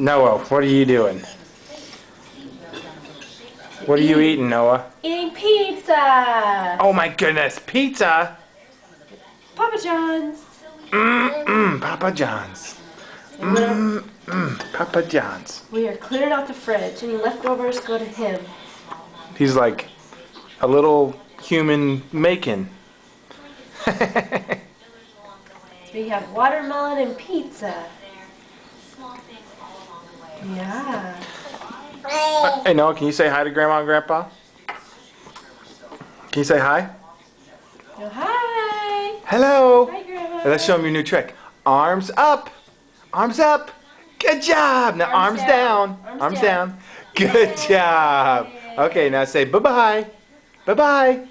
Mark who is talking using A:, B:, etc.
A: Noah, what are you doing? What are you eating, Noah?
B: Eating pizza!
A: Oh my goodness, pizza!
B: Papa John's!
A: Papa John's.
B: And
A: Papa John's.
B: we are clearing out the fridge. Any leftovers go to him.
A: He's like a little human Macon.
B: We have watermelon and pizza. Yeah.
A: Hey Noah, can you say hi to Grandma and Grandpa? Can you say hi?
B: Oh, hi!
A: Hello!
B: Hi, Grandma!
A: Hey, let's show him your new trick. Arms up! Arms up! Good job! Now arms down! Arms down! Good job! Okay, now say bye-bye! Bye-bye!